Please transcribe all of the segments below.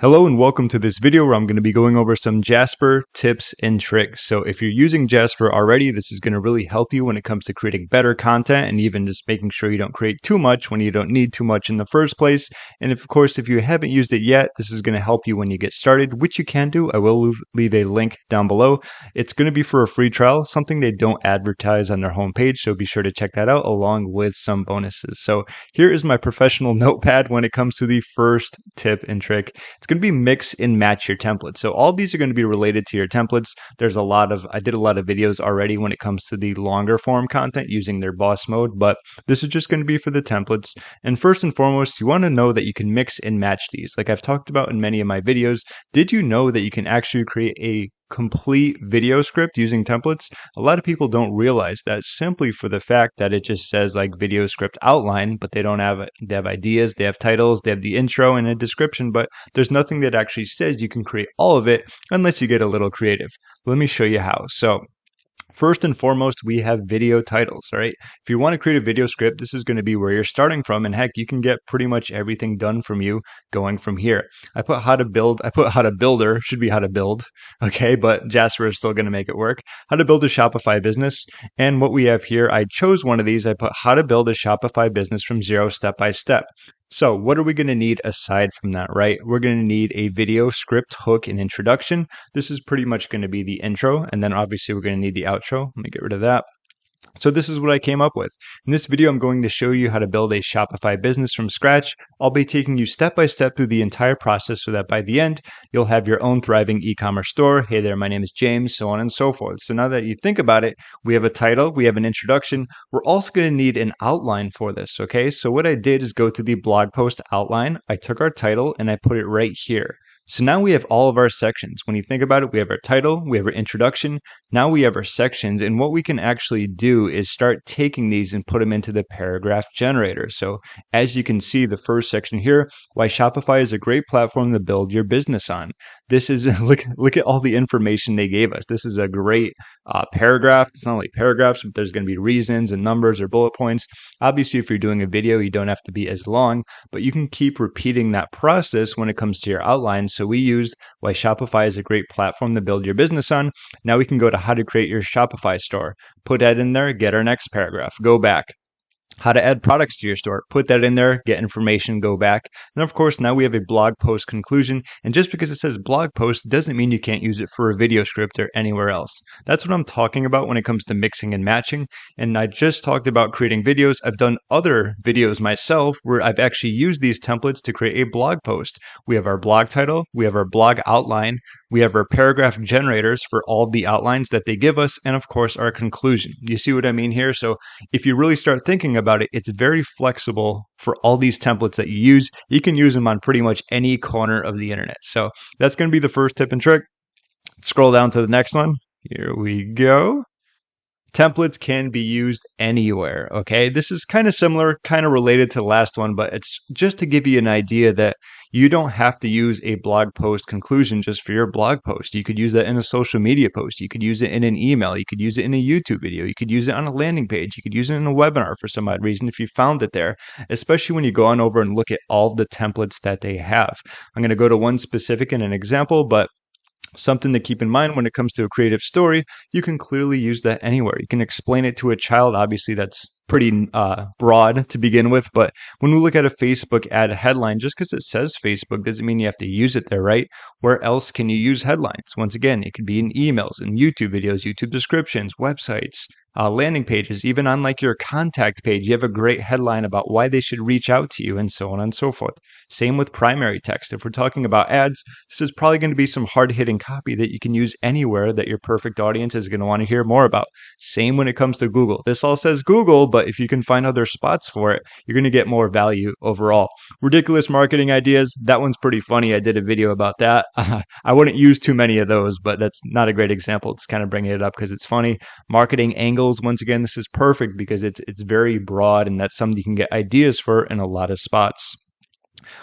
Hello and welcome to this video where I'm going to be going over some Jasper tips and tricks. So if you're using Jasper already, this is going to really help you when it comes to creating better content and even just making sure you don't create too much when you don't need too much in the first place. And of course, if you haven't used it yet, this is going to help you when you get started, which you can do. I will leave a link down below. It's going to be for a free trial, something they don't advertise on their homepage. So be sure to check that out along with some bonuses. So here is my professional notepad when it comes to the first tip and trick. It's going to be mix and match your templates. So all these are going to be related to your templates. I did a lot of videos already when it comes to the longer form content using their boss mode, but this is just going to be for the templates. And first and foremost, you want to know that you can mix and match these. Like I've talked about in many of my videos, did you know that you can actually create a complete video script using templates? A lot of people don't realize that simply for the fact that it just says like video script outline, but they don't have it. They have ideas, they have titles, they have the intro and a description, but there's nothing that actually says you can create all of it unless you get a little creative. Let me show you how. So first and foremost, we have video titles, all right? If you want to create a video script, this is going to be where you're starting from, and heck, you can get pretty much everything done from you going from here. I put how to builder, should be how to build, okay? But Jasper is still going to make it work. How to build a Shopify business. And what we have here, I chose one of these. I put how to build a Shopify business from zero step by step. So what are we going to need aside from that, right? We're going to need a video script, hook, and introduction. This is pretty much going to be the intro. And then obviously we're going to need the outro. Let me get rid of that. So this is what I came up with. In this video, I'm going to show you how to build a Shopify business from scratch. I'll be taking you step by step through the entire process so that by the end, you'll have your own thriving e-commerce store. Hey there, my name is James, so on and so forth. So now that you think about it, we have a title, we have an introduction. We're also going to need an outline for this, okay? So what I did is go to the blog post outline. I took our title and I put it right here. So now we have all of our sections. When you think about it, we have our title, we have our introduction, now we have our sections, and what we can actually do is start taking these and put them into the paragraph generator. So as you can see, the first section here, why Shopify is a great platform to build your business on. This is, look at all the information they gave us. This is a great paragraph. It's not only paragraphs, but there's going to be reasons and numbers or bullet points. Obviously, if you're doing a video, you don't have to be as long, but you can keep repeating that process when it comes to your outline. So we used why Shopify is a great platform to build your business on. Now we can go to how to create your Shopify store. Put that in there, get our next paragraph, go back. How to add products to your store. Put that in there, get information, go back. And of course, now we have a blog post conclusion. And just because it says blog post doesn't mean you can't use it for a video script or anywhere else. That's what I'm talking about when it comes to mixing and matching. And I just talked about creating videos. I've done other videos myself where I've actually used these templates to create a blog post. We have our blog title, we have our blog outline, we have our paragraph generators for all the outlines that they give us, and of course, our conclusion. You see what I mean here? So if you really start thinking about it, it's very flexible for all these templates that you use. You can use them on pretty much any corner of the internet. So that's going to be the first tip and trick. Scroll down to the next one. Here we go. Templates can be used anywhere, okay? This is kind of similar, kind of related to the last one, but it's just to give you an idea that you don't have to use a blog post conclusion just for your blog post. You could use that in a social media post. You could use it in an email. You could use it in a YouTube video. You could use it on a landing page. You could use it in a webinar for some odd reason if you found it there, especially when you go on over and look at all the templates that they have. I'm going to go to one specific in an example, but something to keep in mind when it comes to a creative story, you can clearly use that anywhere. You can explain it to a child. Obviously, that's pretty broad to begin with, but when we look at a Facebook ad headline, just because it says Facebook doesn't mean you have to use it there, right? Where else can you use headlines? Once again, it could be in emails, in YouTube videos, YouTube descriptions, websites, landing pages, even on like your contact page, you have a great headline about why they should reach out to you and so on and so forth. Same with primary text. If we're talking about ads, this is probably going to be some hard-hitting copy that you can use anywhere that your perfect audience is going to want to hear more about. Same when it comes to Google. This all says Google, but if you can find other spots for it, you're going to get more value overall. Ridiculous marketing ideas. That one's pretty funny. I did a video about that. I wouldn't use too many of those, but that's not a great example. It's kind of bringing it up because it's funny. Marketing angles. Once again, this is perfect because it's very broad and that's something you can get ideas for in a lot of spots.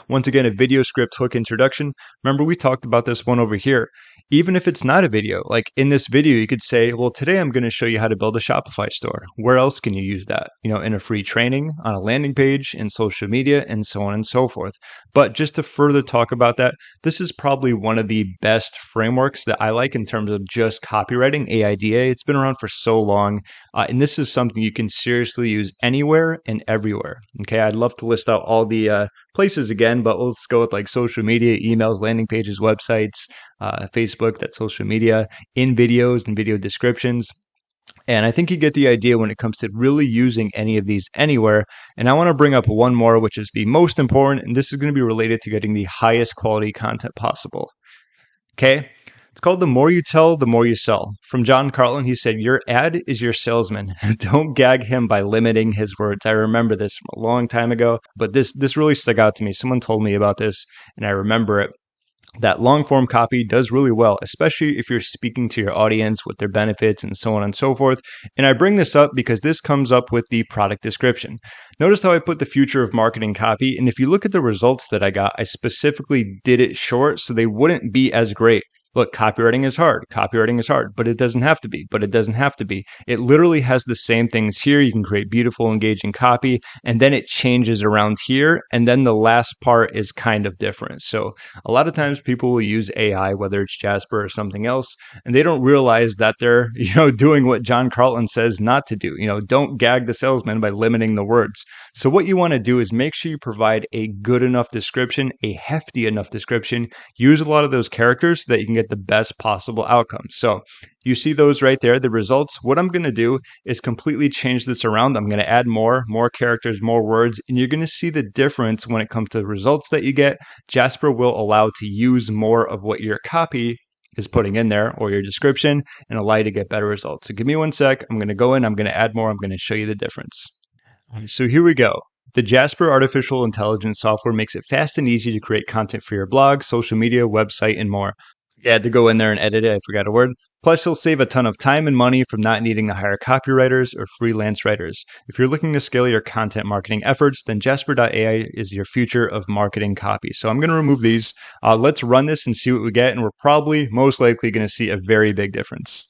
Once again, a video script hook introduction. Remember, we talked about this one over here. Even if it's not a video, like in this video, you could say, well, today I'm going to show you how to build a Shopify store. Where else can you use that? In a free training, on a landing page, in social media, and so on and so forth. But just to further talk about that, this is probably one of the best frameworks that I like in terms of just copywriting, AIDA. It's been around for so long. And this is something you can seriously use anywhere and everywhere. Okay, I'd love to list out all the places again, but let's go with like social media, emails, landing pages, websites, Facebook, that's social media, in videos and video descriptions. And I think you get the idea when it comes to really using any of these anywhere. And I want to bring up one more, which is the most important, and this is going to be related to getting the highest quality content possible. Okay. It's called The More You Tell, The More You Sell. From John Carlton, he said, your ad is your salesman. Don't gag him by limiting his words. I remember this from a long time ago, but this really stuck out to me. Someone told me about this, and I remember it. That long form copy does really well, especially if you're speaking to your audience with their benefits and so on and so forth. And I bring this up because this comes up with the product description. Notice how I put the future of marketing copy. And if you look at the results that I got, I specifically did it short so they wouldn't be as great. Look, copywriting is hard, but it doesn't have to be, It literally has the same things here. You can create beautiful, engaging copy, and then it changes around here. And then the last part is kind of different. So a lot of times people will use AI, whether it's Jasper or something else, and they don't realize that they're, doing what John Carlton says not to do. Don't gag the salesman by limiting the words. So what you want to do is make sure you provide a good enough description, a hefty enough description, use a lot of those characters so that you can get the best possible outcome. So you see those right there, the results. What I'm going to do is completely change this around. I'm going to add more characters, more words, and you're going to see the difference when it comes to the results that you get. Jasper will allow to use more of what your copy is putting in there or your description and allow you to get better results. So give me one sec. I'm going to go in, I'm going to add more, I'm going to show you the difference. All right, so here we go. The Jasper artificial intelligence software makes it fast and easy to create content for your blog, social media, website, and more. You had to go in there and edit it. I forgot a word. Plus, you'll save a ton of time and money from not needing to hire copywriters or freelance writers. If you're looking to scale your content marketing efforts, then Jasper AI is your future of marketing copy. So I'm going to remove these. Let's run this and see what we get. And we're probably most likely going to see a very big difference.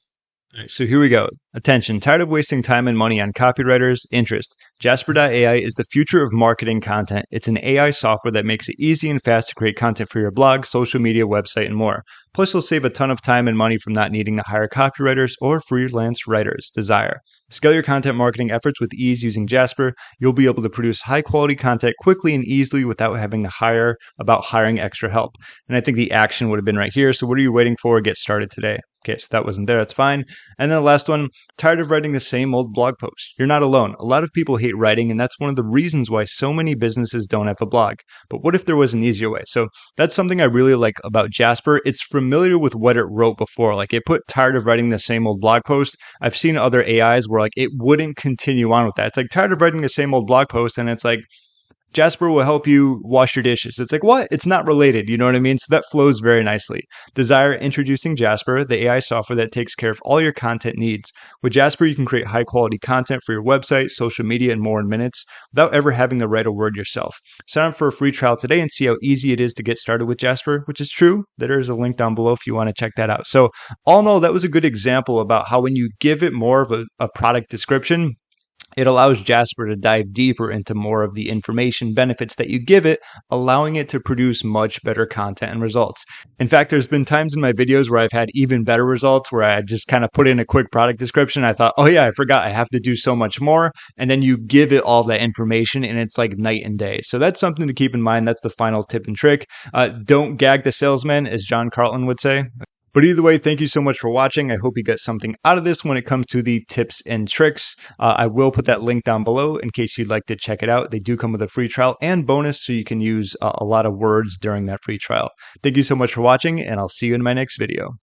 All right, so here we go. Attention, tired of wasting time and money on copywriters? Interest. Jasper AI is the future of marketing content. It's an AI software that makes it easy and fast to create content for your blog, social media, website, and more. Plus, you'll save a ton of time and money from not needing to hire copywriters or freelance writers. Desire. Scale your content marketing efforts with ease using Jasper. You'll be able to produce high-quality content quickly and easily without having to hiring extra help. And I think the action would have been right here. So what are you waiting for? Get started today. Okay, so that wasn't there. That's fine. And then the last one, tired of writing the same old blog post. You're not alone. A lot of people hate writing, and that's one of the reasons why so many businesses don't have a blog. But what if there was an easier way? So that's something I really like about Jasper. It's familiar with what it wrote before. Like it put tired of writing the same old blog post. I've seen other AIs where like it wouldn't continue on with that. It's like tired of writing the same old blog post, and it's like, Jasper will help you wash your dishes. It's like, what? It's not related. You know what I mean? So that flows very nicely. Desire, introducing Jasper, the AI software that takes care of all your content needs. With Jasper, you can create high quality content for your website, social media, and more in minutes without ever having to write a word yourself. Sign up for a free trial today and see how easy it is to get started with Jasper, which is true. There is a link down below if you want to check that out. So all in all, that was a good example about how when you give it more of a product description, it allows Jasper to dive deeper into more of the information benefits that you give it, allowing it to produce much better content and results. In fact, there's been times in my videos where I've had even better results where I just kind of put in a quick product description. I thought, oh yeah, I forgot I have to do so much more. And then you give it all that information and it's like night and day. So that's something to keep in mind. That's the final tip and trick. Don't gag the salesman, as John Carlton would say. But either way, thank you so much for watching. I hope you got something out of this when it comes to the tips and tricks. I will put that link down below in case you'd like to check it out. They do come with a free trial and bonus, so you can use a lot of words during that free trial. Thank you so much for watching, and I'll see you in my next video.